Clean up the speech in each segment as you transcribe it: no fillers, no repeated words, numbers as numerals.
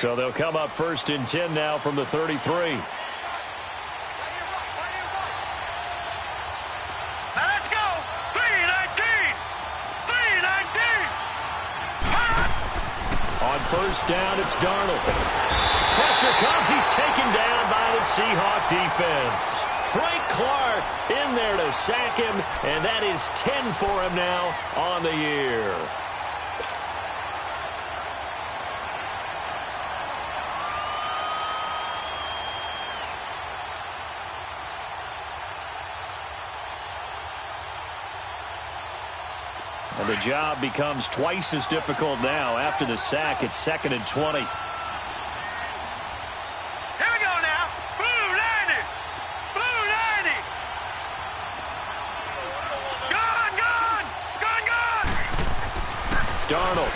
So they'll come up 1st and 10 now from the 33. On 1st down, it's Darnold. Pressure comes. He's taken down by the Seahawk defense. Frank Clark in there to sack him, and that is 10 for him now on the year. And the job becomes twice as difficult now. After the sack, it's 2nd and 20. Here we go now. Blue 90. Blue 90. Gone, gone. Gone, gone. Darnold.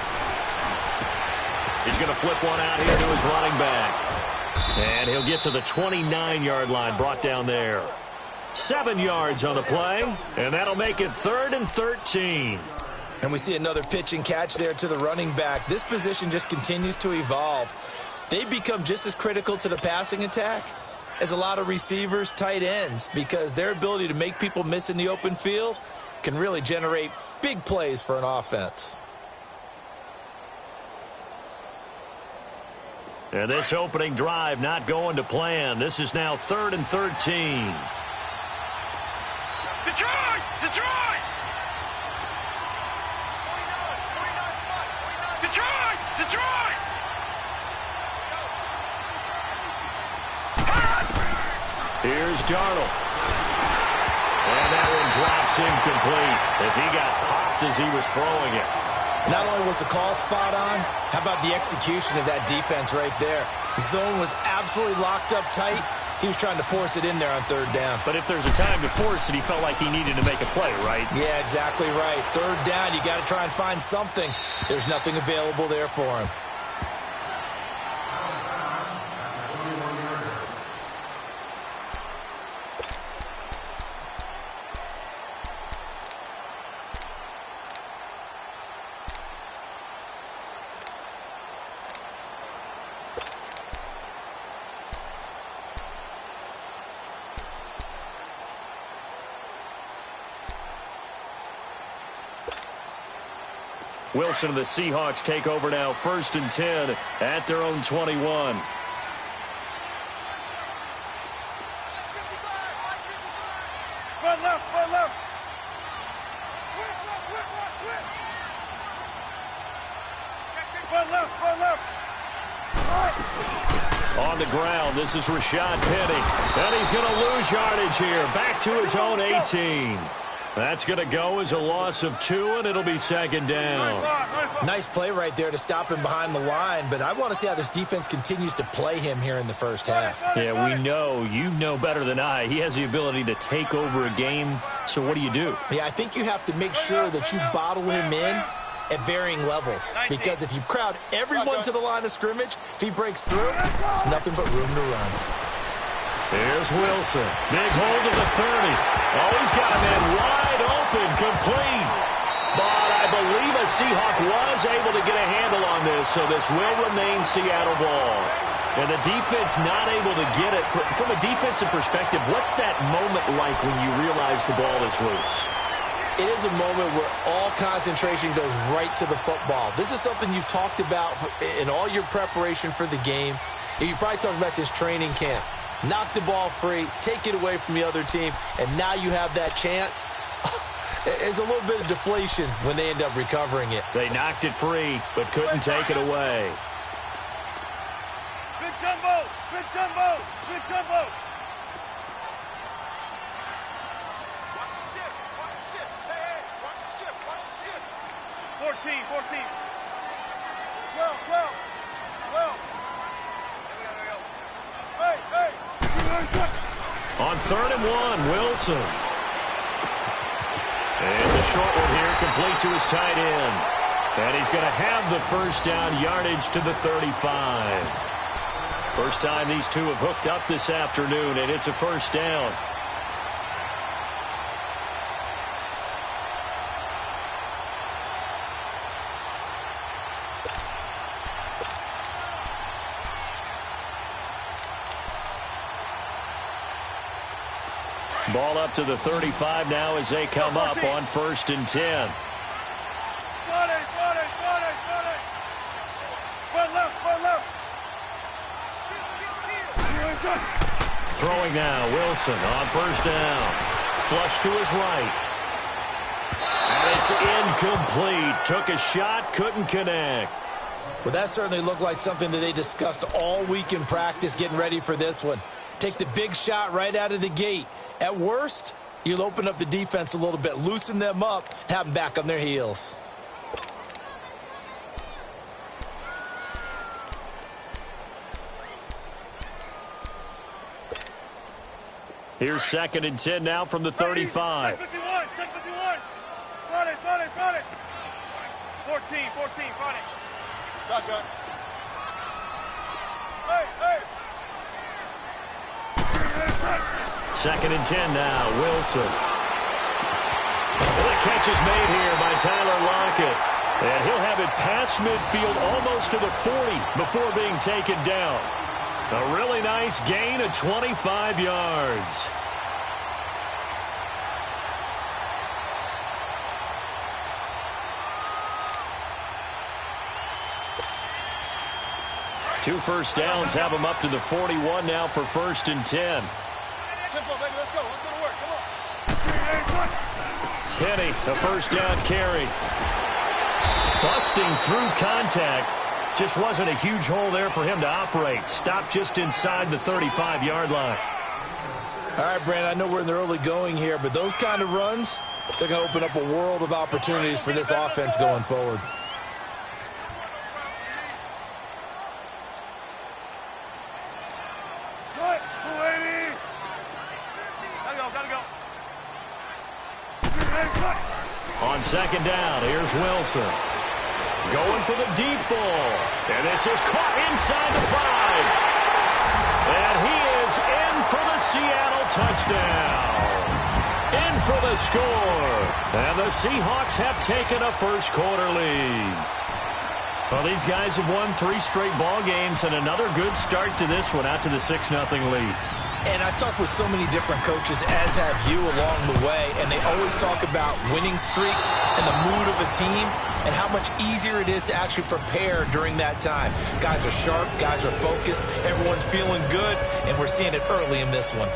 He's going to flip one out here to his running back. And he'll get to the 29-yard line, brought down there. 7 yards on the play, and that'll make it 3rd and 13. And we see another pitch and catch there to the running back. This position just continues to evolve. They become just as critical to the passing attack as a lot of receivers, tight ends, because their ability to make people miss in the open field can really generate big plays for an offense. And this opening drive not going to plan. This is now 3rd and 13. Detroit! Detroit! Detroit! Detroit! Here's Darnold. And that one drops incomplete as he got popped as he was throwing it. Not only was the call spot on, how about the execution of that defense right there? The zone was absolutely locked up tight. He was trying to force it in there on 3rd down. But if there's a time to force it, he felt like he needed to make a play, right? Yeah, exactly right. 3rd down, you got to try and find something. There's nothing available there for him. Wilson and the Seahawks take over now, 1st and 10 at their own 21. Foot left, foot left. Foot left, foot left. On the ground, this is Rashad Penny. And he's going to lose yardage here. Back to his own 18. That's going to go as a loss of 2, and it'll be 2nd down. Nice play right there to stop him behind the line, but I want to see how this defense continues to play him here in the first half. Yeah, we know. You know better than I. He has the ability to take over a game, so what do you do? Yeah, I think you have to make sure that you bottle him in at varying levels, because if you crowd everyone to the line of scrimmage, if he breaks through, there's nothing but room to run. Here's Wilson. Big hold of the 30. Oh, he's got a man wide open, complete. But I believe a Seahawk was able to get a handle on this, so this will remain Seattle ball. And the defense not able to get it. From a defensive perspective, what's that moment like when you realize the ball is loose? It is a moment where all concentration goes right to the football. This is something you've talked about in all your preparation for the game. You probably talked about this training camp. Knock the ball free, take it away from the other team, and now you have that chance. There's a little bit of deflation when they end up recovering it. They knocked it free, but couldn't take it away. Big jumbo! Big jumbo! Big jumbo! Watch the ship! Watch the ship! Hey, watch the ship! Watch the ship! 14, 14. 12, 12. 12. Hey, hey! On 3rd and 1, Wilson. And a short one here, complete to his tight end. And he's going to have the 1st down, yardage to the 35. First time these two have hooked up this afternoon, and it's a 1st down. Ball up to the 35 now as they come up on 1st and 10. Throwing now, Wilson on 1st down. Flush to his right. And it's incomplete. Took a shot, couldn't connect. Well, that certainly looked like something that they discussed all week in practice getting ready for this one. Take the big shot right out of the gate. At worst, you'll open up the defense a little bit, loosen them up, and have them back on their heels. Here's 2nd and 10 now from the 35. Check 51, check 51. Got it. 14, got it. Shotgun. Hey. 2nd and 10 now, Wilson. And the catch is made here by Tyler Lockett. And he'll have it past midfield almost to the 40 before being taken down. A really nice gain of 25 yards. Two first downs have him up to the 41 now for 1st and 10. Tempo, baby, let's go to work, come on. Penny, a 1st down carry. Busting through contact. Just wasn't a huge hole there for him to operate. Stopped just inside the 35-yard line. All right, Brandon, I know we're in the early going here, but those kind of runs, they're going to open up a world of opportunities for this offense going forward. On 2nd down, here's Wilson. Going for the deep ball. And this is caught inside the 5. And he is in for the Seattle touchdown. In for the score. And the Seahawks have taken a first-quarter lead. Well, these guys have won 3 straight ball games and another good start to this one out to the 6-0 lead. And I've talked with so many different coaches, as have you, along the way, and they always talk about winning streaks and the mood of a team and how much easier it is to actually prepare during that time. Guys are sharp, guys are focused, everyone's feeling good, and we're seeing it early in this one.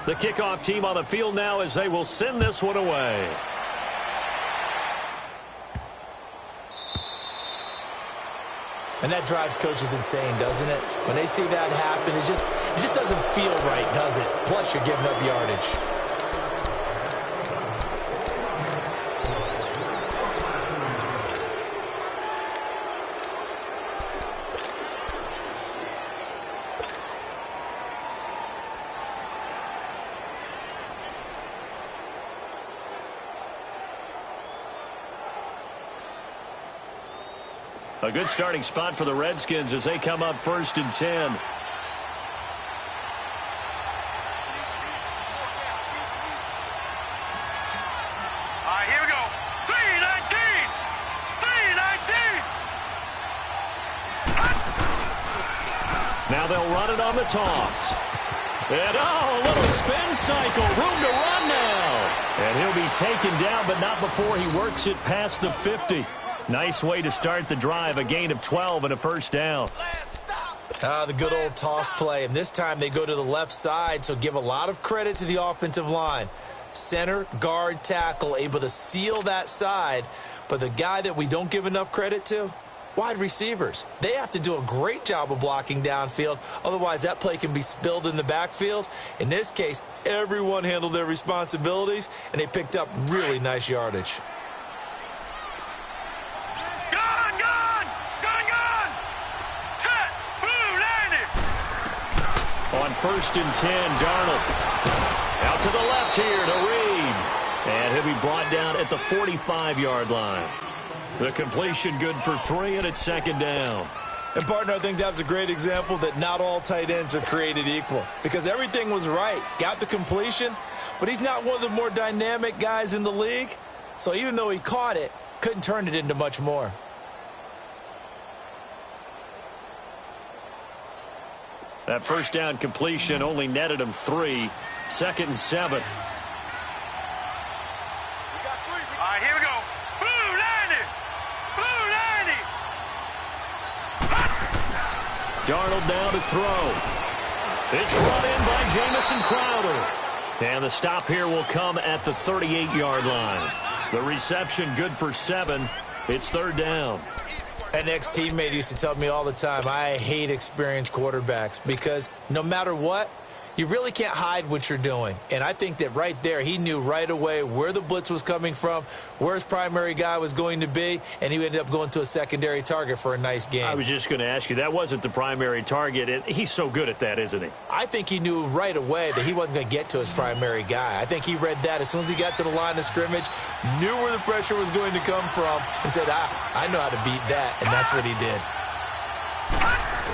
The kickoff team on the field now as they will send this one away. And that drives coaches insane, doesn't it? When they see that happen, it just doesn't feel right, does it? Plus, you're giving up yardage. A good starting spot for the Redskins as they come up 1st and 10. Here we go. 319. Now they'll run it on the toss. And a little spin cycle. Room to run now. And he'll be taken down, but not before he works it past the 50. Nice way to start the drive, a gain of 12 and a 1st down. The good old toss play, and this time they go to the left side, so give a lot of credit to the offensive line. Center, guard, tackle, able to seal that side, but the guy that we don't give enough credit to, wide receivers. They have to do a great job of blocking downfield, otherwise that play can be spilled in the backfield. In this case, everyone handled their responsibilities, and they picked up really nice yardage. On 1st and 10, Darnold. Out to the left here to Reed. And he'll be brought down at the 45-yard line. The completion good for 3, and it's 2nd down. And, partner, I think that was a great example that not all tight ends are created equal. Because everything was right. Got the completion, but he's not one of the more dynamic guys in the league. So even though he caught it, couldn't turn it into much more. That first down completion only netted him 3. 2nd and 7. All right, here we go. Blue 90! Blue 90! Darnold now to throw. It's run in by Jamison Crowder. And the stop here will come at the 38-yard line. The reception good for 7. It's 3rd down. An ex-teammate used to tell me all the time, I hate experienced quarterbacks because no matter what, you really can't hide what you're doing. And I think that right there, he knew right away where the blitz was coming from, where his primary guy was going to be, and he ended up going to a secondary target for a nice game. I was just going to ask you, that wasn't the primary target. He's so good at that, isn't he? I think he knew right away that he wasn't going to get to his primary guy. I think he read that as soon as he got to the line of scrimmage, knew where the pressure was going to come from, and said, I know how to beat that, and that's what he did.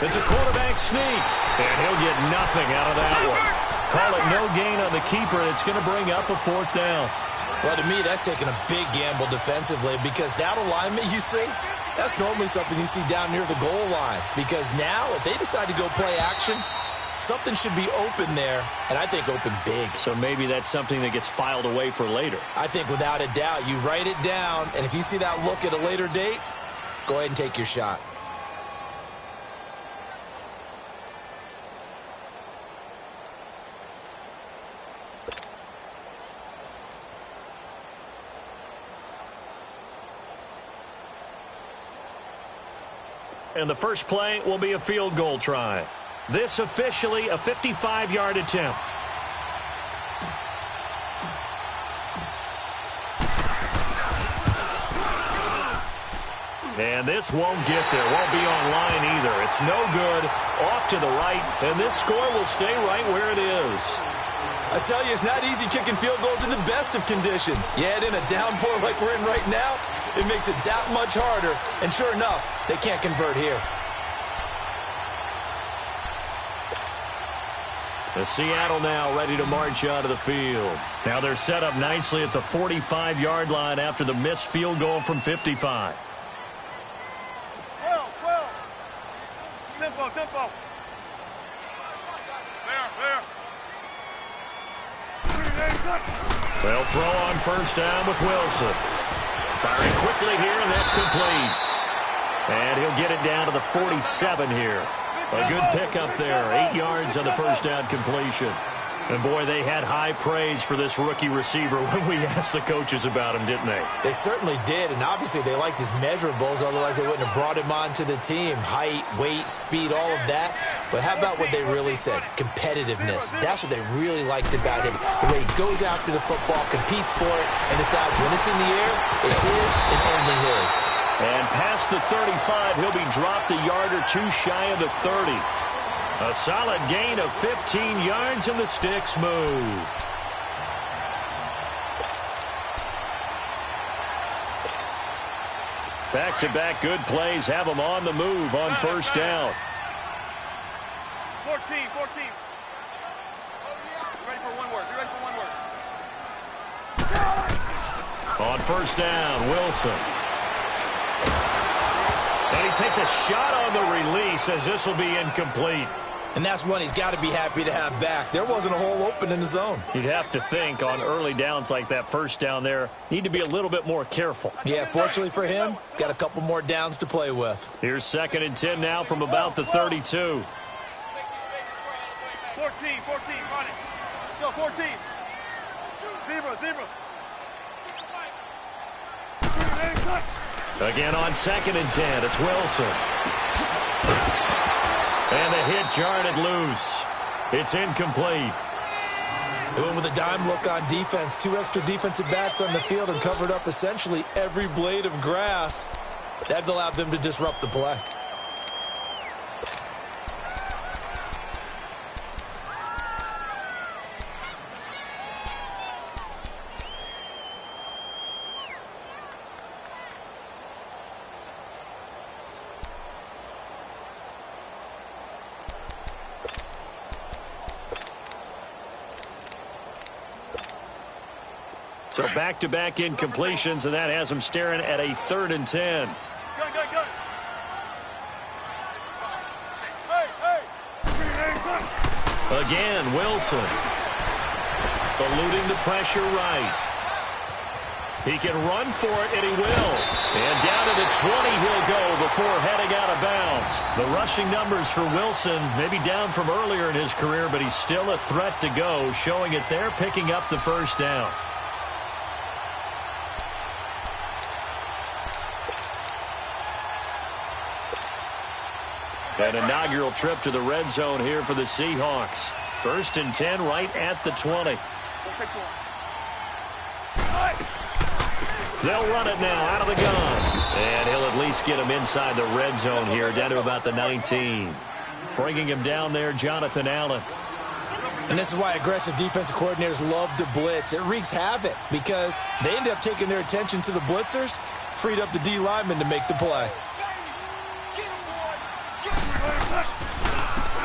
It's a quarterback sneak, and he'll get nothing out of that one. Call it no gain on the keeper, and it's going to bring up a 4th down. Well, to me, that's taking a big gamble defensively because that alignment you see, that's normally something you see down near the goal line. Because now, if they decide to go play action, something should be open there, and I think open big. So maybe that's something that gets filed away for later. I think without a doubt, you write it down, and if you see that look at a later date, go ahead and take your shot. And the first play will be a field goal try. This officially a 55-yard attempt. And this won't get there. Won't be online either. It's no good. Off to the right. And this score will stay right where it is. I tell you, it's not easy kicking field goals in the best of conditions. You add in a downpour like we're in right now, it makes it that much harder. And sure enough, they can't convert here. The Seattle now ready to march out of the field. Now they're set up nicely at the 45-yard line after the missed field goal from 55. 12. Tempo. There. They'll throw on first down with Wilson. Firing quickly here, and that's complete. And he'll get it down to the 47 here. A good pickup there. 8 yards on the first down completion. And, boy, they had high praise for this rookie receiver when we asked the coaches about him, didn't they? They certainly did, and obviously they liked his measurables, otherwise they wouldn't have brought him onto the team. Height, weight, speed, all of that. But how about what they really said? Competitiveness. That's what they really liked about him. The way he goes after the football, competes for it, and decides when it's in the air, it's his and only his. And past the 35, he'll be dropped a yard or two shy of the 30. A solid gain of 15 yards, and the sticks move. Back-to-back good plays have them on the move on first down. 14. Be ready for one word. On first down, Wilson. And he takes a shot on the release as this will be incomplete. And that's one he's got to be happy to have back. There wasn't a hole open in the zone. You'd have to think on early downs like that first down there, need to be a little bit more careful. Yeah, fortunately for him, got a couple more downs to play with. Here's 2nd and 10 now from about the 32. 14, run it. Let's go, 14. Zebra. Again on 2nd and 10, it's Wilson. And the hit jarred it loose. It's incomplete. They went with a dime look on defense. 2 extra defensive backs on the field and covered up essentially every blade of grass. That allowed them to disrupt the play. So back-to-back incompletions, and that has them staring at a 3rd and 10. Gun, gun, gun. Hey, hey. Again, Wilson. Eluding the pressure right. He can run for it, and he will. And down to the 20 he'll go before heading out of bounds. The rushing numbers for Wilson maybe down from earlier in his career, but he's still a threat to go, showing it there, picking up the first down. An inaugural trip to the red zone here for the Seahawks. 1st and 10 right at the 20. They'll run it now out of the gun. And he'll at least get him inside the red zone here, down to about the 19. Bringing him down there, Jonathan Allen. And this is why aggressive defensive coordinators love to blitz. It wreaks havoc because they end up taking their attention to the blitzers, freed up the D lineman to make the play.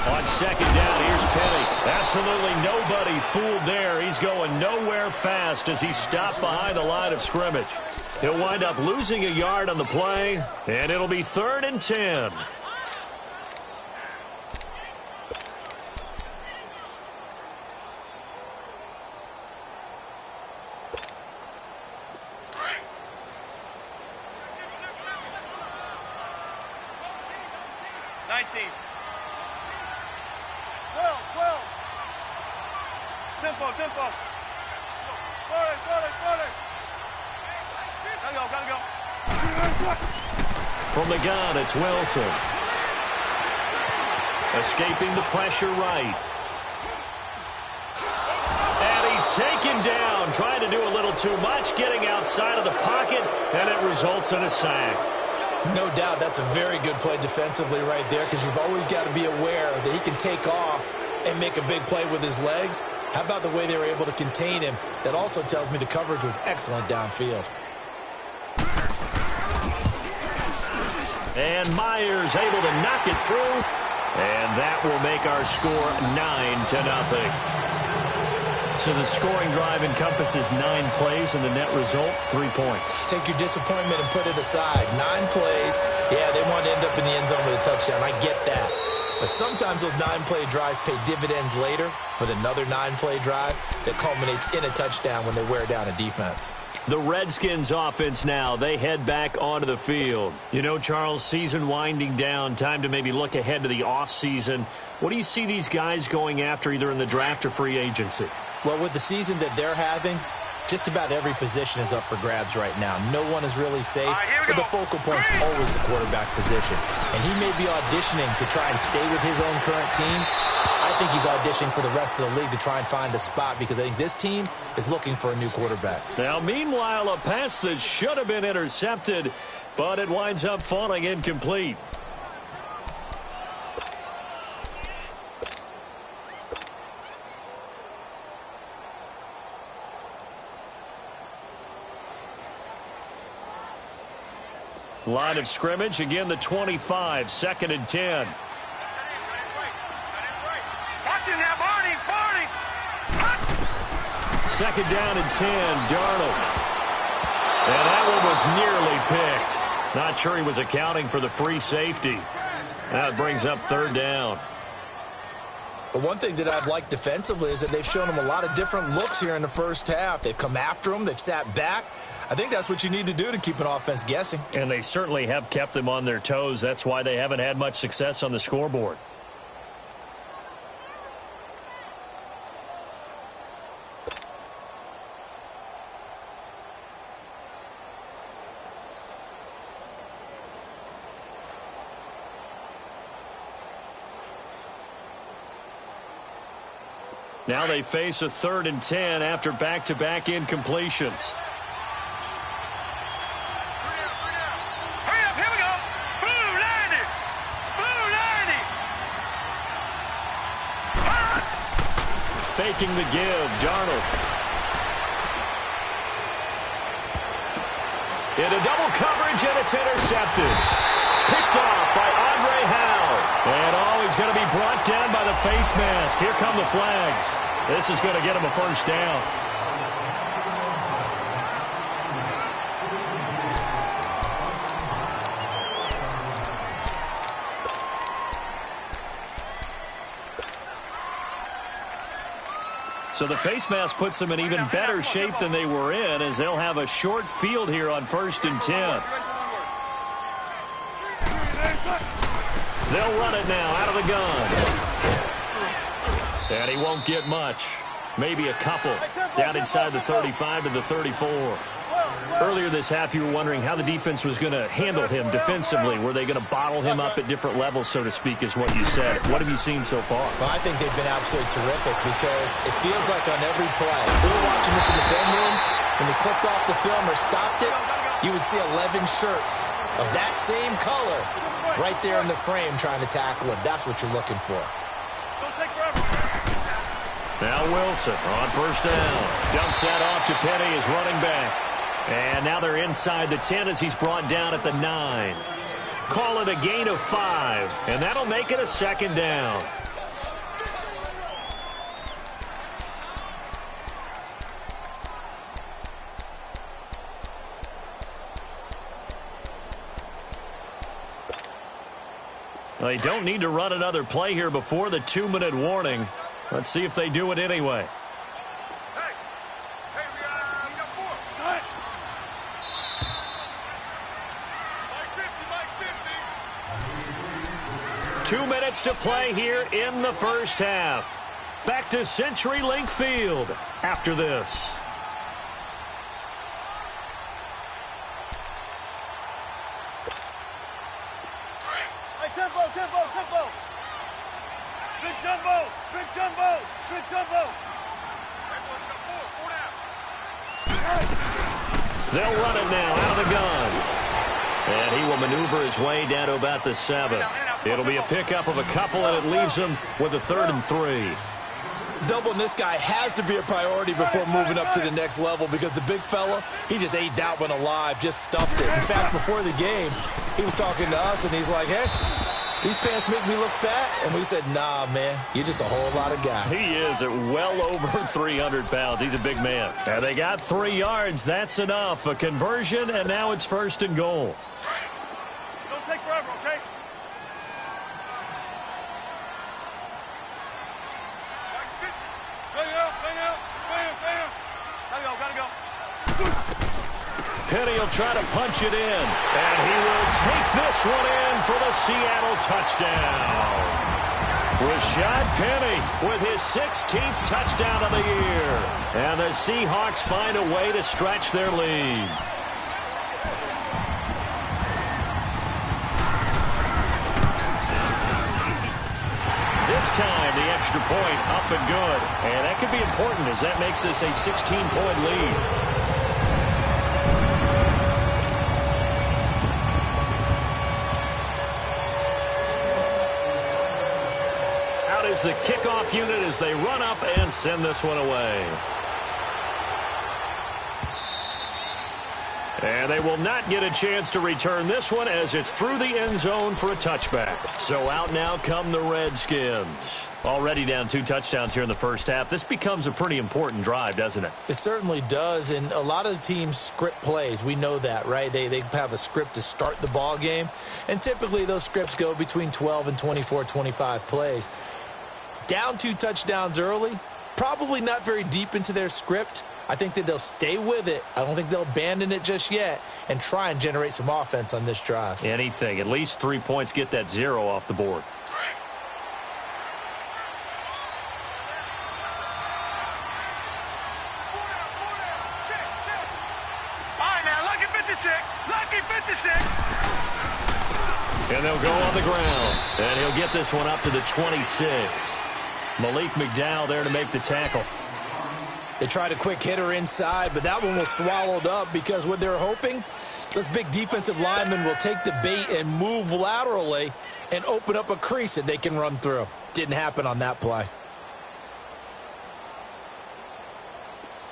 On 2nd down, here's Penny. Absolutely nobody fooled there. He's going nowhere fast as he's stopped behind the line of scrimmage. He'll wind up losing a yard on the play, and it'll be 3rd and 10. Tempo. Gotta go. From the gun, it's Wilson. Escaping the pressure right. And he's taken down, trying to do a little too much, getting outside of the pocket, and it results in a sack. No doubt that's a very good play defensively right there, because you've always got to be aware that he can take off and make a big play with his legs. How about the way they were able to contain him? That also tells me the coverage was excellent downfield. And Myers able to knock it through. And that will make our score 9-0. So the scoring drive encompasses 9 plays, and the net result, 3 points. Take your disappointment and put it aside. 9 plays. Yeah, they want to end up in the end zone with a touchdown. I get that. But sometimes those 9-play drives pay dividends later with another 9-play drive that culminates in a touchdown when they wear down a defense. The Redskins offense now, they head back onto the field. You know, Charles, season winding down, time to maybe look ahead to the offseason. What do you see these guys going after either in the draft or free agency? Well, with the season that they're having, just about every position is up for grabs right now. No one is really safe, but the focal point's always the quarterback position. And he may be auditioning to try and stay with his own current team. I think he's auditioning for the rest of the league to try and find a spot, because I think this team is looking for a new quarterback. Now, meanwhile, a pass that should have been intercepted, but it winds up falling incomplete. Line of scrimmage, again the 25, 2nd and 10. Second down and 10, Darnold. And that one was nearly picked. Not sure he was accounting for the free safety. That brings up 3rd down. But one thing that I've liked defensively is that they've shown him a lot of different looks here in the first half. They've come after him. They've sat back. I think that's what you need to do to keep an offense guessing. And they certainly have kept them on their toes. That's why they haven't had much success on the scoreboard. Now they face a 3rd and 10 after back-to-back incompletions. Hurry up, here we go. Blue 90. Blue 90. Faking the give, Darnold. Into double coverage, and it's intercepted. Picked off by Andre Howe. And he's going to be brought down by the face mask. Here come the flags. This is going to get him a first down. So the face mask puts them in even better shape than they were in, as they'll have a short field here on 1st and 10. They'll run it now out of the gun. And he won't get much. Maybe a couple. Down inside the 35 to the 34. Earlier this half, you were wondering how the defense was going to handle him defensively. Were they going to bottle him up at different levels, so to speak, is what you said. What have you seen so far? Well, I think they've been absolutely terrific because it feels like on every play, if we were watching this in the film room, when they clicked off the film or stopped it, you would see 11 shirts of that same color right there in the frame trying to tackle him. That's what you're looking for. Now Wilson on 1st down. Dumps that off to Penny as running back. And now they're inside the 10 as he's brought down at the 9. Call it a gain of 5, and that'll make it a 2nd down. Well, they don't need to run another play here before the 2-minute warning. Let's see if they do it anyway. Hey, we got 4. All right. Mike 50. 2 minutes to play here in the first half. Back to CenturyLink Field after this. Hey, tempo. Big jumbo. They'll run it now out of the gun. And he will maneuver his way down to about the 7. It'll be a pickup of a couple, and it leaves him with a 3rd and 3. Doubling this guy has to be a priority before moving up to the next level because the big fella, he just ate that one alive, just stuffed it. In fact, before the game, he was talking to us, and he's like, hey, these pants make me look fat. And we said, nah, man, you're just a whole lot of guy. He is at well over 300 pounds. He's a big man. And they got 3 yards. That's enough. A conversion, and now it's 1st and goal. Don't take forever, okay? Gotta go. Penny will try to punch it in, and he will take this one in for the Seattle touchdown. Rashad Penny with his 16th touchdown of the year. And the Seahawks find a way to stretch their lead. This time, the extra point up and good. And that could be important as that makes this a 16-point lead. Out is the kickoff unit as they run up and send this one away. And they will not get a chance to return this one as it's through the end zone for a touchback. So out now come the Redskins. Already down 2 touchdowns here in the first half. This becomes a pretty important drive, doesn't it? It certainly does, and a lot of the teams script plays. We know that, right? They have a script to start the ball game, and typically those scripts go between 12 and 24, 25 plays. Down 2 touchdowns early, probably not very deep into their script. I think that they'll stay with it. I don't think they'll abandon it just yet and try and generate some offense on this drive. Anything. At least 3 points, get that 0 off the board. And they'll go on the ground. And he'll get this one up to the 26. Malik McDowell there to make the tackle. They tried a quick hitter inside, but that one was swallowed up because what they're hoping, those big defensive linemen will take the bait and move laterally and open up a crease that they can run through. Didn't happen on that play.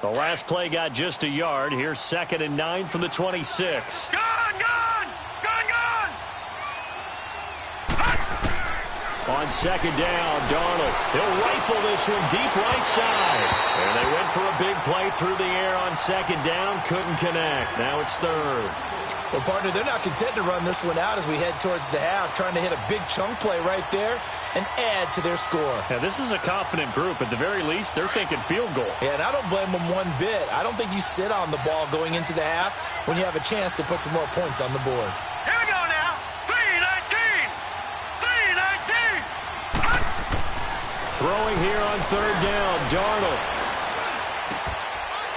The last play got just a yard. Here's 2nd and 9 from the 26. Gone! On 2nd down, Darnold. He'll rifle this one deep right side. And they went for a big play through the air on 2nd down. Couldn't connect. Now it's 3rd. Well, partner, they're not content to run this one out as we head towards the half, trying to hit a big chunk play right there. and add to their score. Yeah, this is a confident group. At the very least, they're thinking field goal. Yeah, and I don't blame them one bit. I don't think you sit on the ball going into the half when you have a chance to put some more points on the board. Here we go now. 3-19. 3-19. Throwing here on third down, Darnold.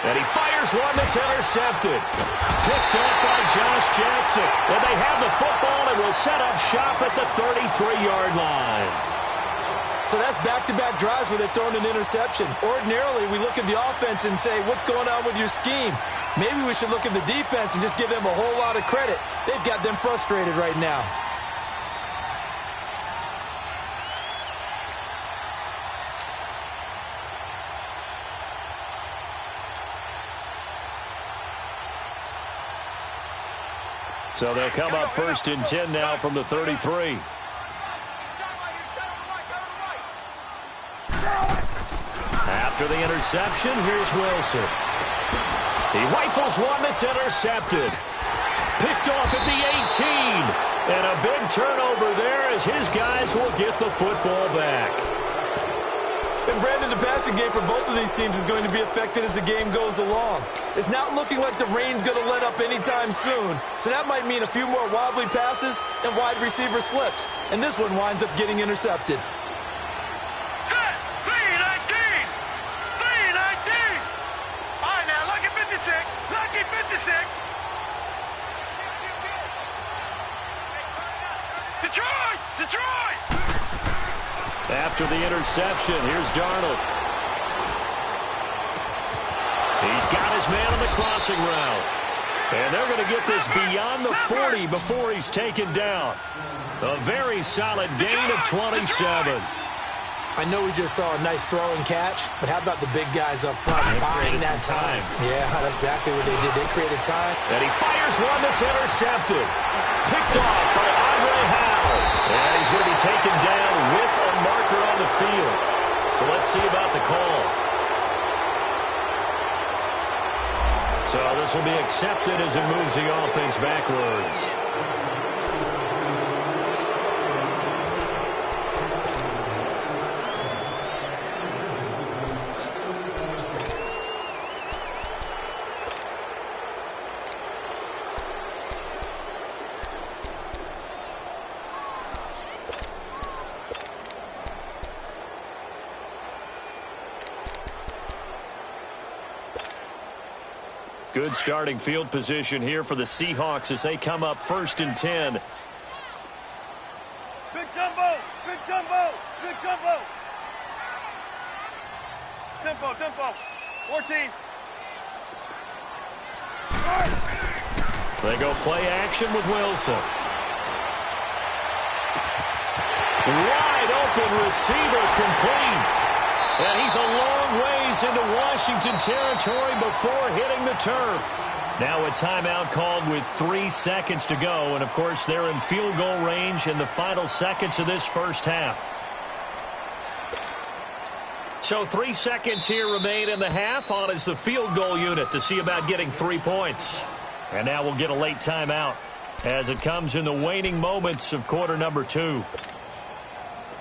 And he fires one that's intercepted. Picked up by Josh Jackson. And they have the football and will set up shop at the 33-yard line. So that's back-to-back drives where they've thrown an interception. Ordinarily, we look at the offense and say, what's going on with your scheme? Maybe we should look at the defense and just give them a whole lot of credit. They've got them frustrated right now. So they'll come up first and 10 now from the 33. After the interception, here's Wilson. He rifles one that's intercepted. Picked off at the 18. And a big turnover there as his guys will get the football back. And Brandon, the passing game for both of these teams is going to be affected as the game goes along. It's not looking like the rain's going to let up anytime soon. So that might mean a few more wobbly passes and wide receiver slips. And this one winds up getting intercepted. Set. 3-19. 3-19. All right, now, lucky 56. Lucky 56. Detroit! Detroit! After the interception, here's Darnold. He's got his man on the crossing route. And they're going to get this beyond the 40 before he's taken down. A very solid gain of 27. I know we just saw a nice throw and catch, but how about the big guys up front buying that time? Yeah, that's exactly what they did. They created time. And he fires one that's intercepted. Picked off by Andre Howe. And he's going to be taken down with a marker on the field. So let's see about the call. So this will be accepted as it moves the offense backwards. Good starting field position here for the Seahawks as they come up first and 10. Big jumbo! Big jumbo! Big jumbo! Tempo, tempo. 14. They go play action with Wilson. Wide open receiver complete. And he's a long ways into Washington territory before hitting the turf. Now a timeout called with 3 seconds to go. And, of course, they're in field goal range in the final seconds of this first half. So 3 seconds here remain in the half on as the field goal unit to see about getting 3 points. And now we'll get a late timeout as it comes in the waning moments of quarter number 2.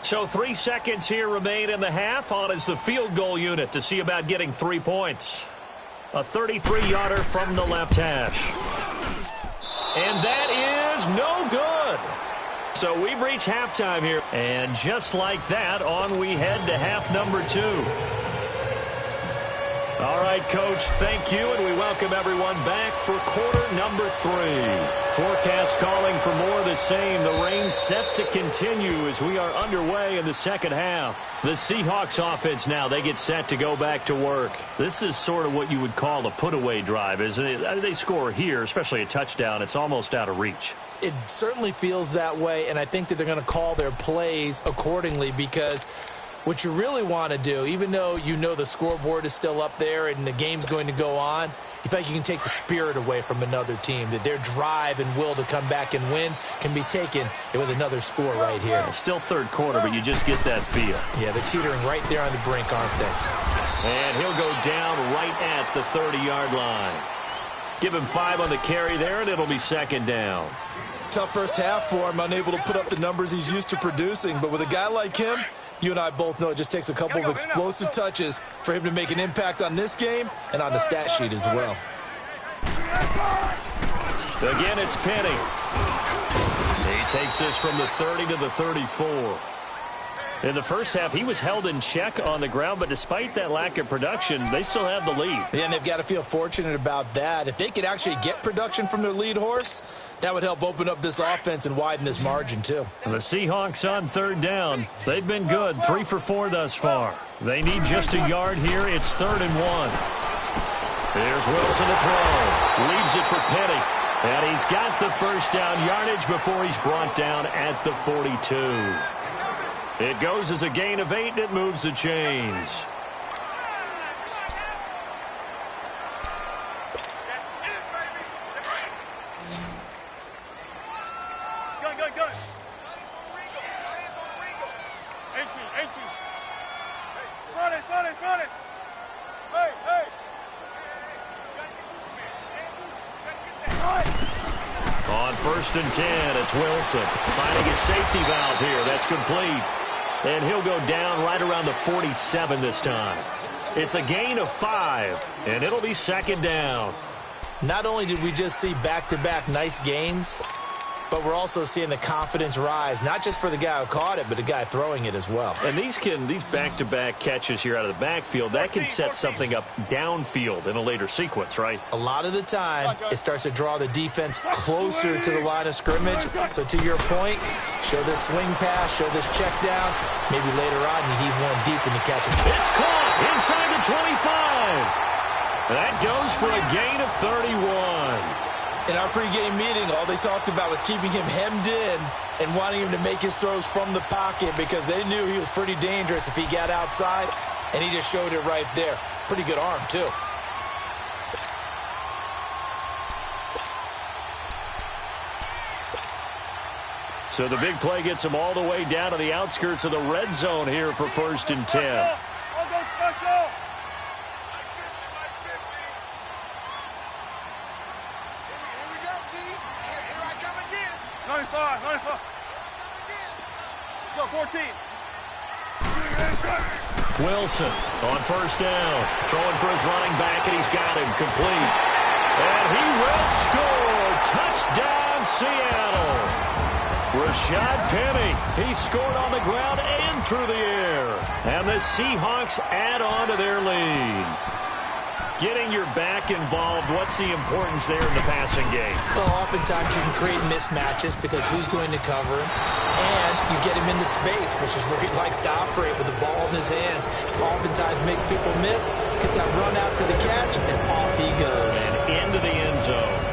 So 3 seconds here remain in the half on as the field goal unit to see about getting 3 points. A 33-yarder from the left hash. And that is no good. So we've reached halftime here. And just like that, on we head to half number 2. All right, Coach, thank you, and we welcome everyone back for quarter number 3. Forecast calling for more of the same. The rain set to continue as we are underway in the second half. The Seahawks offense now, they get set to go back to work. This is sort of what you would call a put-away drive, isn't it? They score here, especially a touchdown. It's almost out of reach. It certainly feels that way, and I think that they're going to call their plays accordingly because what you really want to do, even though you know the scoreboard is still up there and the game's going to go on, you think you can take the spirit away from another team, that their drive and will to come back and win can be taken with another score right here. Still third quarter, but you just get that feel. Yeah, they're teetering right there on the brink, aren't they? And he'll go down right at the 30-yard line. Give him 5 on the carry there, and it'll be second down. Tough first half for him, unable to put up the numbers he's used to producing. But with a guy like him, you and I both know it just takes a couple of explosive touches for him to make an impact on this game and on the stat sheet as well. Again, it's Penny. He takes this from the 30 to the 34. In the first half, he was held in check on the ground, but despite that lack of production, they still have the lead. Yeah, and they've got to feel fortunate about that. If they could actually get production from their lead horse, that would help open up this offense and widen this margin, too. The Seahawks on third down. They've been good, 3 for 4 thus far. They need just a yard here. It's 3rd and 1. Here's Wilson to throw. Leaves it for Penny. And he's got the first down yardage before he's brought down at the 42. It goes as a gain of 8, and it moves the chains. Gun. Entry. Run it. Hey. On 1st and 10, it's Wilson finding his safety valve here. That's complete. And he'll go down right around the 47 this time. It's a gain of 5, and it'll be 2nd down. Not only did we just see back-to-back nice gains, but we're also seeing the confidence rise, not just for the guy who caught it, but the guy throwing it as well. And these back-to-back catches here out of the backfield, that can set something up downfield in a later sequence, right? A lot of the time, it starts to draw the defense closer to the line of scrimmage. So to your point, show this swing pass, show this check down. Maybe later on you heave one deep and you catch it. It's caught inside the 25. That goes for a gain of 31. In our pregame meeting, all they talked about was keeping him hemmed in and wanting him to make his throws from the pocket because they knew he was pretty dangerous if he got outside, and he just showed it right there. Pretty good arm, too. So the big play gets him all the way down to the outskirts of the red zone here for 1st and 10. I'll go special. Here we go, D. Here I come again. 95. Let's go, 14. Wilson on 1st down. Throwing for his running back, and he's got him complete. And he will score. Touchdown, Seattle. Rashad Penny, he scored on the ground and through the air. And the Seahawks add on to their lead. Getting your back involved, what's the importance there in the passing game? Well, oftentimes you can create mismatches because who's going to cover him? And you get him into space, which is where he likes to operate with the ball in his hands. Oftentimes makes people miss, gets that run after the catch, and off he goes. And into the end zone.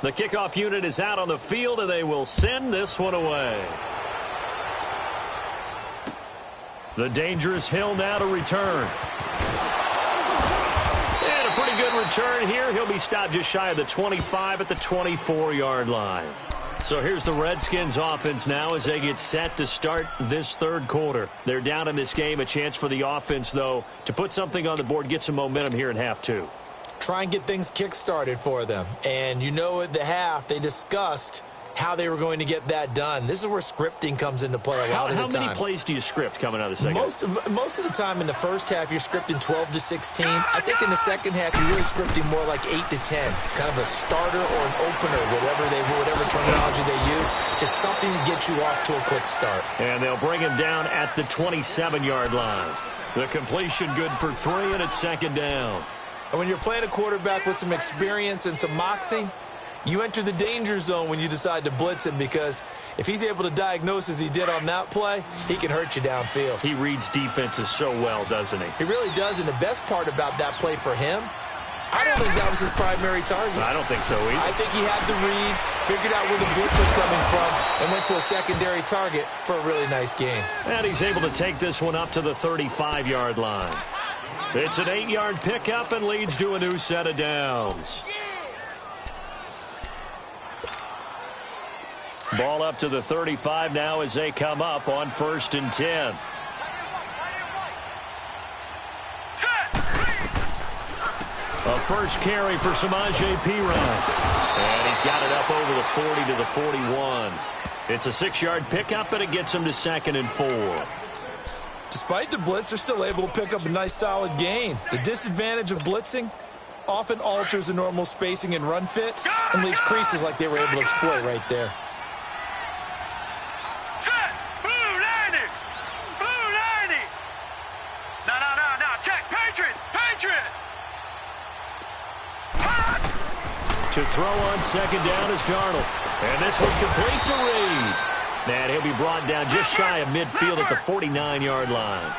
The kickoff unit is out on the field, and they will send this one away. The dangerous Hill now to return. And a pretty good return here. He'll be stopped just shy of the 25 at the 24-yard line. So here's the Redskins offense now as they get set to start this 3rd quarter. They're down in this game. A chance for the offense, though, to put something on the board, get some momentum here in half 2. Try and get things kick-started for them. And you know at the half, they discussed how they were going to get that done. This is where scripting comes into play a lot of the time. How many plays do you script coming out of the second? Most of the time in the first half, you're scripting 12 to 16. I think in the second half, you're really scripting more like 8 to 10. Kind of a starter or an opener, whatever terminology they use. Just something to get you off to a quick start. And they'll bring him down at the 27-yard line. The completion good for 3, and it's 2nd down. And when you're playing a quarterback with some experience and some moxie, you enter the danger zone when you decide to blitz him, because if he's able to diagnose as he did on that play, he can hurt you downfield. He reads defenses so well, doesn't he? He really does, and the best part about that play for him I don't think that was his primary target. I don't think so either. I think he had the read, figured out where the blitz was coming from, and went to a secondary target for a really nice gain. And he's able to take this one up to the 35-yard line. It's an 8-yard pickup and leads to a new set of downs. Ball up to the 35 now as they come up on 1st and 10. A first carry for Samaje Perine. And he's got it up over the 40 to the 41. It's a 6-yard pickup, and it gets him to 2nd and 4. Despite the blitz, they're still able to pick up a nice solid gain. The disadvantage of blitzing often alters the normal spacing and run fits and leaves creases like they were able to exploit right there. To throw on 2nd down is Darnold. And this one complete to Reed. And he'll be brought down just shy of midfield at the 49-yard line.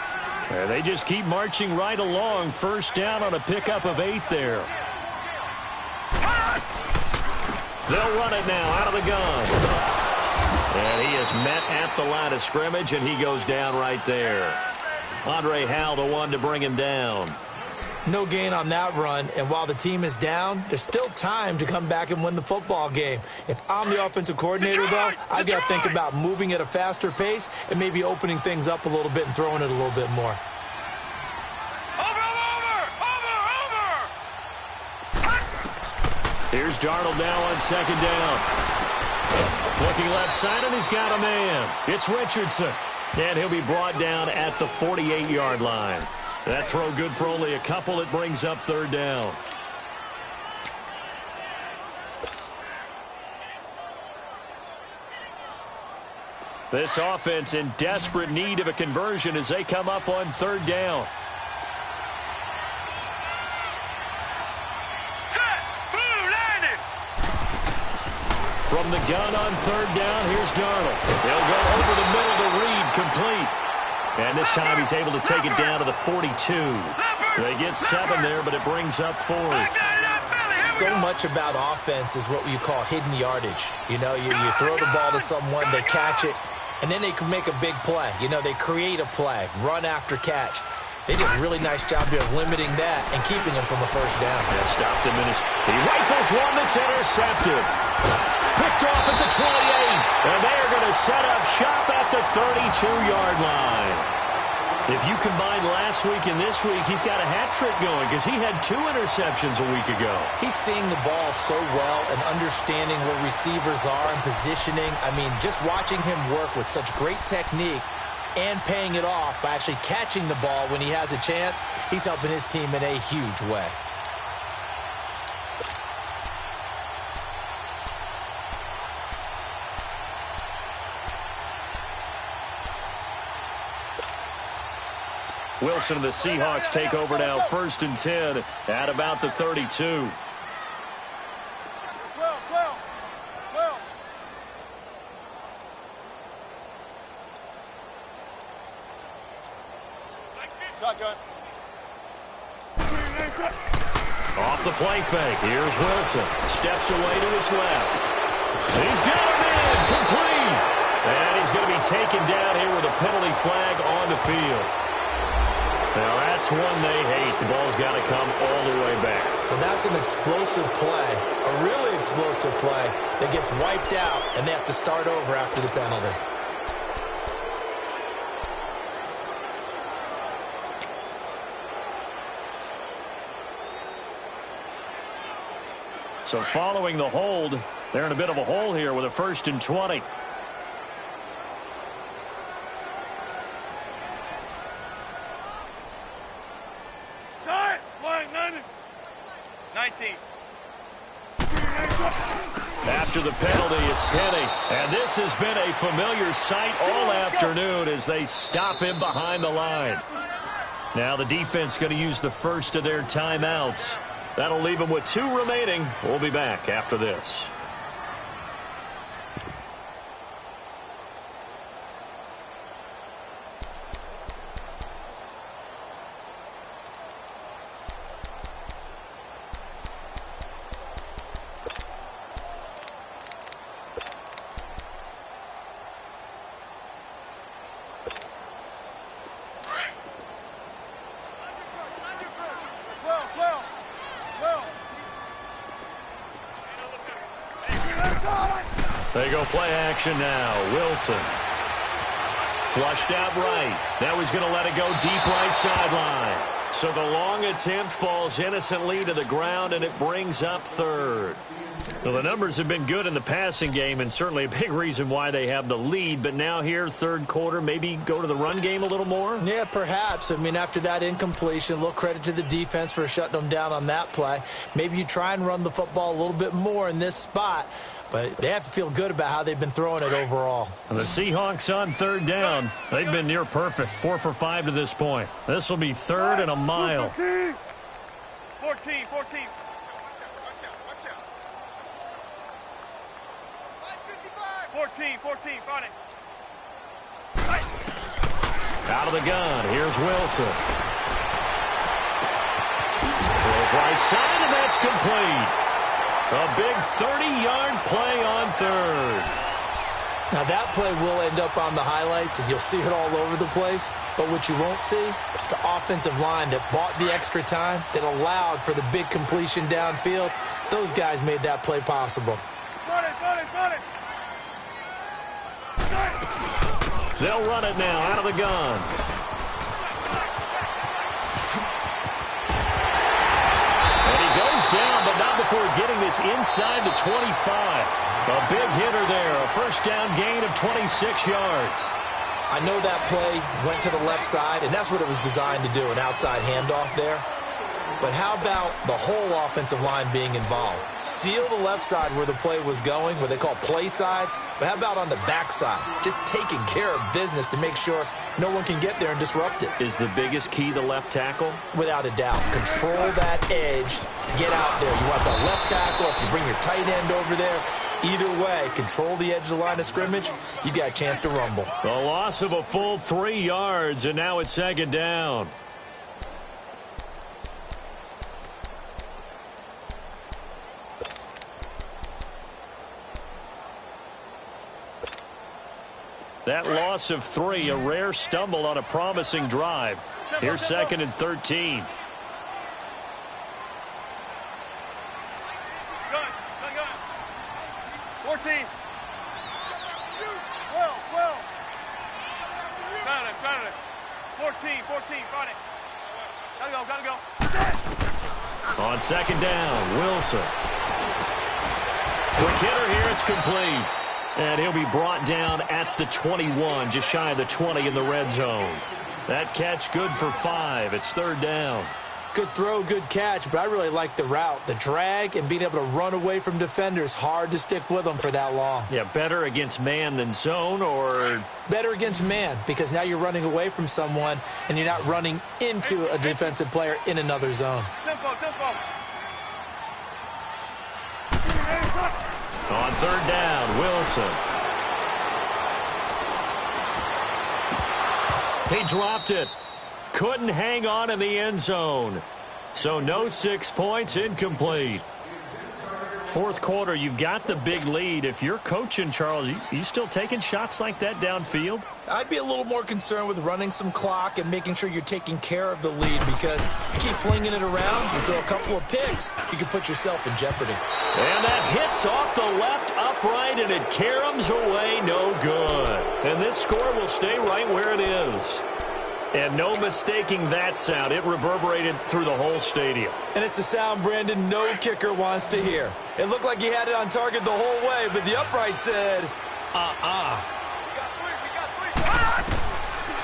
And they just keep marching right along. 1st down on a pickup of 8 there. They'll run it now out of the gun. And he is met at the line of scrimmage, and he goes down right there. Andre Howell, the one to bring him down. No gain on that run, and while the team is down, there's still time to come back and win the football game. If I'm the offensive coordinator, though, I've got to think about moving at a faster pace and maybe opening things up a little bit and throwing it a little bit more. Here's Darnold now on 2nd down. Looking left side, and he's got a man. It's Richardson, and he'll be brought down at the 48-yard line. That throw good for only a couple. It brings up 3rd down. This offense in desperate need of a conversion as they come up on 3rd down. From the gun on 3rd down, here's Darnold. He'll go over the middle to Reed, complete. And this time he's able to take it down to the 42. They get 7 there, but it brings up 4th. So much about offense is what you call hidden yardage. You know, you throw the ball to someone, they catch it, and then they can make a big play. You know, they create a play, run after catch. They did a really nice job here of limiting that and keeping him from a 1st down. Yeah, stopped him in his... He rifles one that's intercepted. Picked off at the 28, and they are going to set up shop at the 32-yard line. If you combine last week and this week, he's got a hat trick going because he had 2 interceptions a week ago. He's seeing the ball so well and understanding where receivers are and positioning. I mean, just watching him work with such great technique and paying it off by actually catching the ball when he has a chance, he's helping his team in a huge way. Wilson and the Seahawks take over now, 1st and 10 at about the 32. 12. Shotgun. Off the play fake. Here's Wilson. Steps away to his left. He's got him in. Complete. And he's going to be taken down here with a penalty flag on the field. Now, that's one they hate. The ball's got to come all the way back. So that's an explosive play, a really explosive play that gets wiped out, and they have to start over after the penalty. So following the hold, they're in a bit of a hole here with a 1st and 20. After the penalty, it's Penny. And this has been a familiar sight all afternoon as they stop him behind the line. Now the defense going to use the first of their timeouts. That'll leave them with 2 remaining. We'll be back after this. They go play action now. Wilson. Flushed out right. Now he's going to let it go deep right sideline. So the long attempt falls innocently to the ground, and it brings up third. Well, the numbers have been good in the passing game, and certainly a big reason why they have the lead. But now here, third quarter, maybe go to the run game a little more? Yeah, perhaps. I mean, after that incompletion, a little credit to the defense for shutting them down on that play. Maybe you try and run the football a little bit more in this spot. But they have to feel good about how they've been throwing it overall. And the Seahawks on third down. They've been near perfect, 4 for 5 to this point. This will be third and a mile. 14. 14, find it. Out of the gun, here's Wilson. Throws right side, and that's complete. A big 30-yard play on third. Now, that play will end up on the highlights, and you'll see it all over the place. But what you won't see is the offensive line that bought the extra time, that allowed for the big completion downfield. Those guys made that play possible. Run it. They'll run it now out of the gun. And he goes down, but not before getting this inside the 25. A big hitter there, a first down gain of 26 yards. I know that play went to the left side, and that's what it was designed to do, an outside handoff there. But how about the whole offensive line being involved? Seal the left side where the play was going, what they call play side. But how about on the back side? Just taking care of business to make sure no one can get there and disrupt it. Is the biggest key the left tackle? Without a doubt. Control that edge. Get out there. You want the left tackle, if you bring your tight end over there. Either way, control the edge of the line of scrimmage. You got a chance to rumble. The loss of a full 3 yards, and now it's second down. That loss of 3, a rare stumble on a promising drive. Here's second and 13. Gun. 14. 12. Got it. 14, find it. Gotta go. On second down, Wilson. Quick hitter here, it's complete. And he'll be brought down at the 21, just shy of the 20 in the red zone. That catch good for 5. It's third down. Good throw, good catch, but I really like the route. The drag and being able to run away from defenders, hard to stick with them for that long. Yeah, better against man than zone, or? Better against man, because now you're running away from someone and you're not running into a defensive player in another zone. Tempo. On third down, Wilson. He dropped it. Couldn't hang on in the end zone. So no 6 points, incomplete. Fourth quarter, you've got the big lead. If you're coaching, Charles, you still taking shots like that downfield? I'd be a little more concerned with running some clock and making sure you're taking care of the lead, because you keep flinging it around, you throw a couple of picks, you can put yourself in jeopardy. And that hits off the left upright, and it caroms away, no good. And this score will stay right where it is. And no mistaking that sound. It reverberated through the whole stadium. And it's the sound, Brandon, no kicker wants to hear. It looked like he had it on target the whole way, but the upright said, We got three.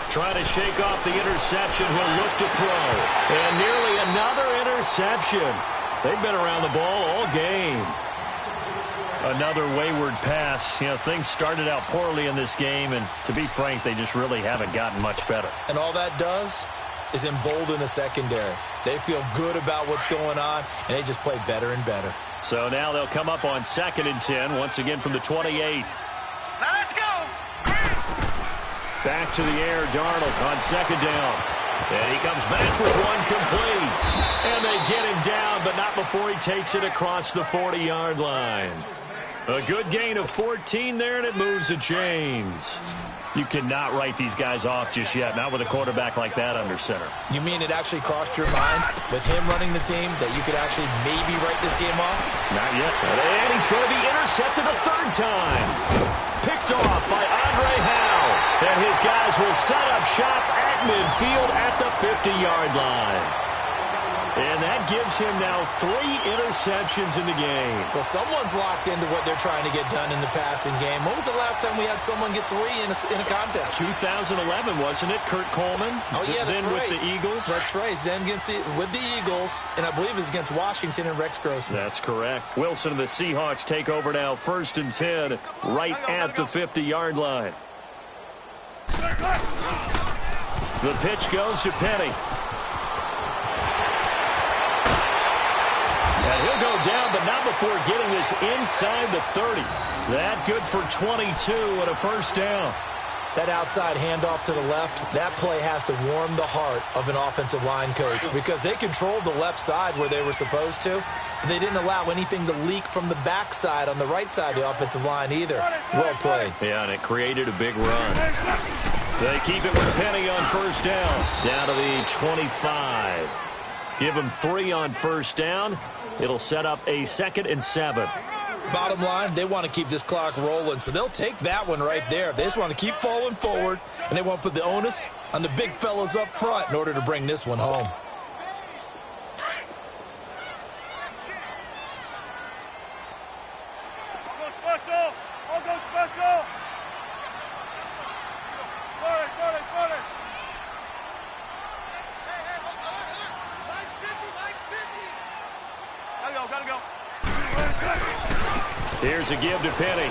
Trying to shake off the interception. He'll look to throw. And nearly another interception. They've been around the ball all game. Another wayward pass. You know, things started out poorly in this game, and to be frank, they just really haven't gotten much better. And all that does is embolden a secondary. They feel good about what's going on, and they just play better and better. So now they'll come up on 2nd and 10, once again from the 28. Now let's go. Back to the air, Darnold on 2nd down. And he comes back with one complete. And they get him down, but not before he takes it across the 40-yard line. A good gain of 14 there, and it moves the chains. You cannot write these guys off just yet, not with a quarterback like that under center. You mean it actually crossed your mind with him running the team that you could actually maybe write this game off? Not yet. And he's going to be intercepted a third time. Picked off by Andre Howe. And his guys will set up shop at midfield at the 50-yard line. And that gives him now 3 interceptions in the game. Well, someone's locked into what they're trying to get done in the passing game. When was the last time we had someone get 3 in a contest? 2011, wasn't it? Kurt Coleman? Oh, yeah, that's then right. with the Eagles? That's right. Then with the Eagles, and I believe it was against Washington and Rex Grossman. That's correct. Wilson and the Seahawks take over now, 1st and 10, right at the 50-yard line. The pitch goes to Penny. And he'll go down, but not before getting this inside the 30. That good for 22 and a first down. That outside handoff to the left, that play has to warm the heart of an offensive line coach because they controlled the left side where they were supposed to. But they didn't allow anything to leak from the backside on the right side of the offensive line either. Well played. Yeah, and it created a big run. They keep it with Penny on first down. Down to the 25. Give them 3 on first down. It'll set up a 2nd and 7. Bottom line, they want to keep this clock rolling, so they'll take that one right there. They just want to keep falling forward, and they want to put the onus on the big fellas up front in order to bring this one home. Special! I'll go special! Gotta go. Here's a give to Penny.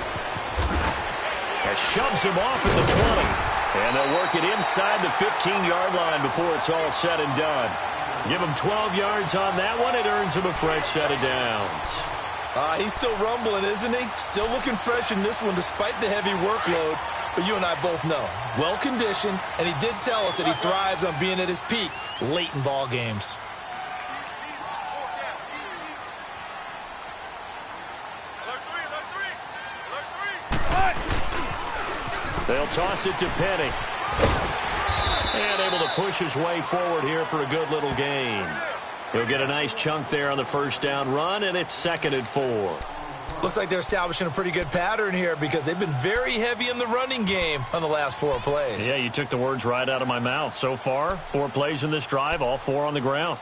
That shoves him off at the 20. And they'll work it inside the 15-yard line before it's all said and done. Give him 12 yards on that one. It earns him a fresh set of downs. He's still rumbling, isn't he? Still looking fresh in this one despite the heavy workload. But you and I both know, well-conditioned, and he did tell us that he thrives on being at his peak late in ball games. They'll toss it to Penny. And able to push his way forward here for a good little gain. He'll get a nice chunk there on the first down run, and it's 2nd and 4. Looks like they're establishing a pretty good pattern here because they've been very heavy in the running game on the last 4 plays. Yeah, you took the words right out of my mouth. So far, 4 plays in this drive, all 4 on the ground.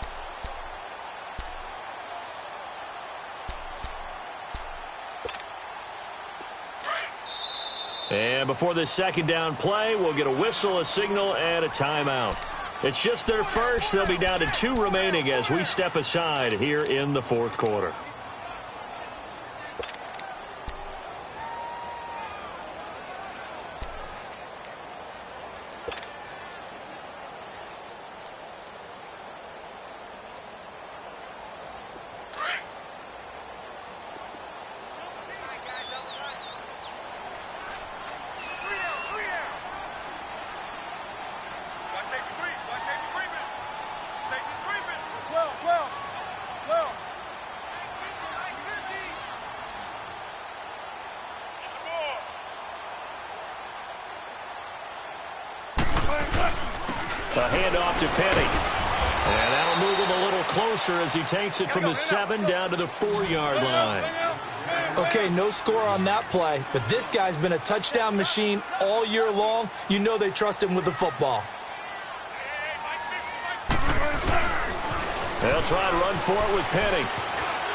And before this 2nd down play, we'll get a whistle, a signal, and a timeout. It's just their first. They'll be down to 2 remaining as we step aside here in the 4th quarter. A handoff to Penny. And that'll move him a little closer as he takes it from the 7 down to the 4-yard line. Okay, no score on that play, but this guy's been a touchdown machine all year long. You know they trust him with the football. They'll try to run for it with Penny.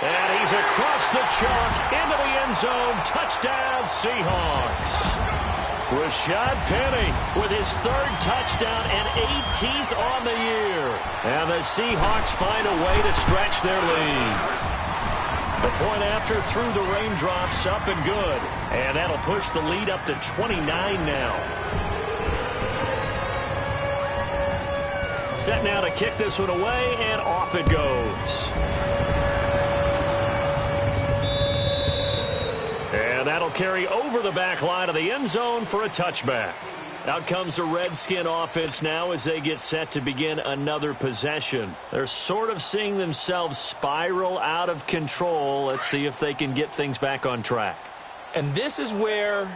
And he's across the chalk into the end zone. Touchdown, Seahawks. Rashad Penny with his 3rd touchdown and 18th on the year. And the Seahawks find a way to stretch their lead. The point after through the raindrops, up and good. And that'll push the lead up to 29 now. Set now to kick this one away, and off it goes. And that'll carry over the back line of the end zone for a touchback. Out comes the Redskin offense now as they get set to begin another possession. They're sort of seeing themselves spiral out of control. Let's see if they can get things back on track. And this is where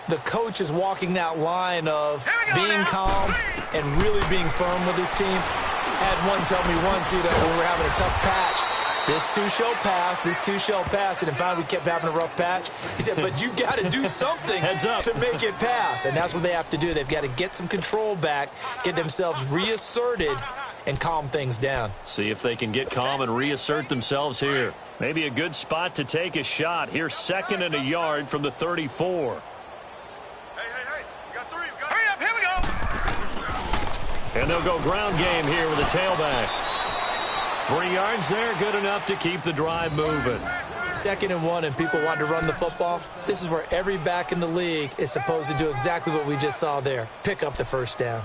the coach is walking that line of being calm and really being firm with his team. Had one tell me once, when we were having a tough patch, this too shall pass, this too shall pass. And then finally we kept having a rough patch. He said, but you got to do something to make it pass. And that's what they have to do. They've got to get some control back, get themselves reasserted, and calm things down. See if they can get calm and reassert themselves here. Maybe a good spot to take a shot. Here's 2nd and a yard from the 34. And they'll go ground game here with a tailback. 3 yards there, good enough to keep the drive moving. 2nd and 1 and people want to run the football. This is where every back in the league is supposed to do exactly what we just saw there. Pick up the first down.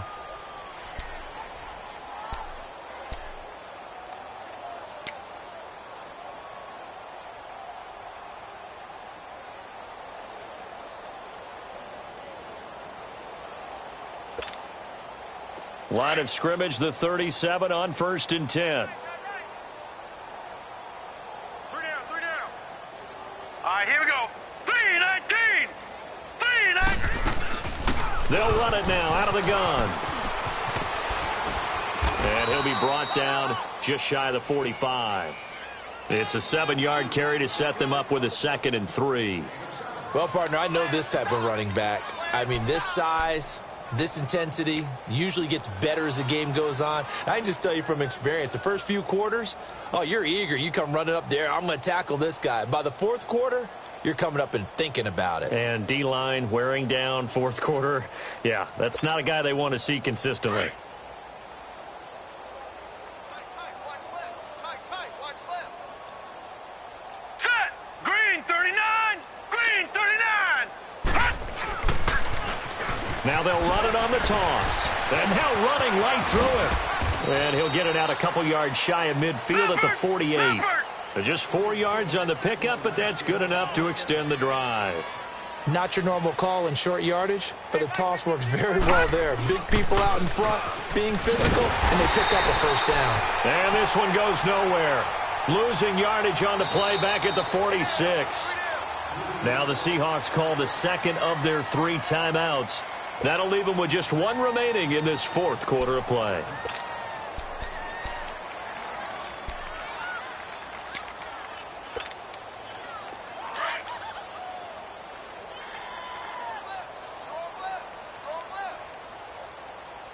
Line of scrimmage, the 37 on 1st and 10. 3 down. All right, here we go. 3-19. 3-19. They'll run it now out of the gun. And he'll be brought down just shy of the 45. It's a 7-yard carry to set them up with a 2nd and 3. Well, partner, I know this type of running back. I mean, this size, this intensity usually gets better as the game goes on. I can just tell you from experience, the first few quarters, oh, you're eager. You come running up there, I'm going to tackle this guy. By the 4th quarter, you're coming up and thinking about it. And D-line wearing down 4th quarter. Yeah, that's not a guy they want to see consistently. Watch left. Set. Green 39. Green 39. Now they'll run it on the toss. And now running right through it. And he'll get it out a couple yards shy of midfield at the 48. Just 4 yards on the pickup, but that's good enough to extend the drive. Not your normal call in short yardage, but the toss works very well there. Big people out in front, being physical, and they pick up a first down. And this one goes nowhere. Losing yardage on the play back at the 46. Now the Seahawks call the 2nd of their 3 timeouts. That'll leave them with just 1 remaining in this 4th quarter of play.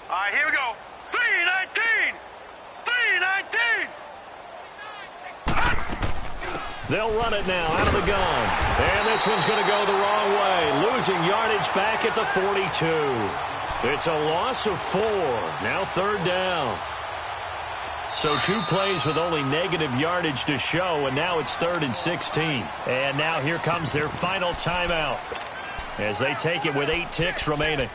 All right, here we go. 3-19. 3-19. They'll run it now out of the gun. And this one's going to go the wrong way. Losing yardage back at the 42. It's a loss of 4. Now 3rd down. So 2 plays with only negative yardage to show, and now it's 3rd and 16. And now here comes their final timeout as they take it with 8 ticks remaining.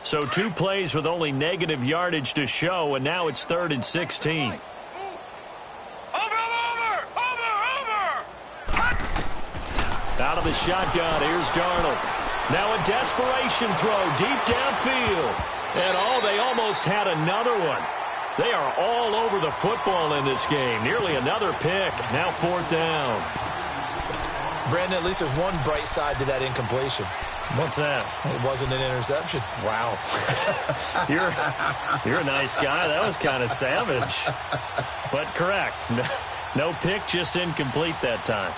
So 2 plays with only negative yardage to show, and now it's 3rd and 16. Over. Out of the shotgun, here's Darnold. Now a desperation throw deep downfield. And they almost had another one. They are all over the football in this game. Nearly another pick. Now 4th down. Brandon, at least there's one bright side to that incompletion. What's that? It wasn't an interception. Wow. You're a nice guy. That was kind of savage. But correct. No pick, just incomplete that time.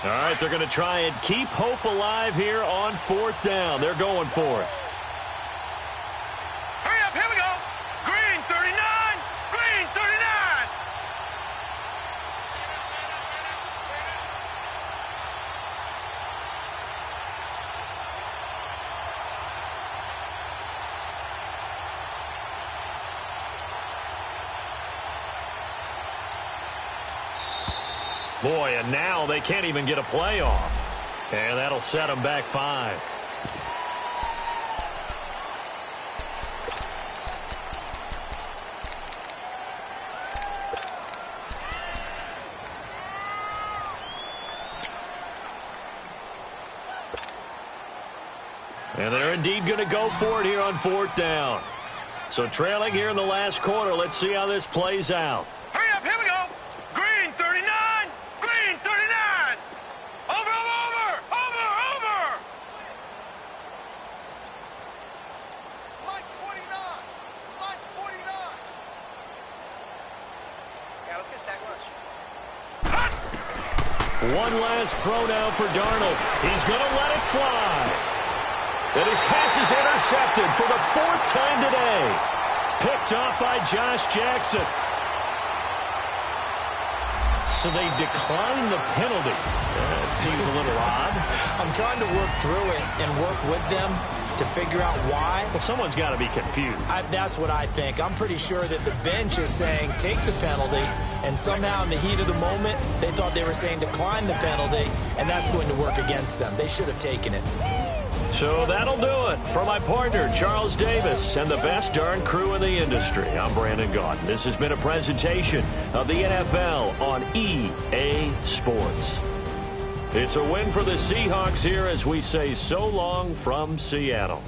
All right, they're going to try and keep hope alive here on 4th down. They're going for it. Hurry up, here we go. Green 39. Green 39. Boy, and now they can't even get a play off. And that'll set them back 5. And they're indeed going to go for it here on 4th down. So trailing here in the last quarter. Let's see how this plays out. Hurry up, here we go. Green 39, green 39. Over. Lights 49, lights 49. Yeah, let's get a sack lunch. One last throw now for Darnold. He's going to let it fly. And his pass is intercepted for the 4th time today. Picked off by Josh Jackson. So they decline the penalty. That seems a little odd. I'm trying to work through it and work with them to figure out why. Well, someone's got to be confused. That's what I think. I'm pretty sure that the bench is saying take the penalty, and somehow in the heat of the moment, they thought they were saying decline the penalty, and that's going to work against them. They should have taken it. So that'll do it. For my partner, Charles Davis, and the best darn crew in the industry, I'm Brandon Gaudin. This has been a presentation of the NFL on EA Sports. It's a win for the Seahawks here as we say so long from Seattle.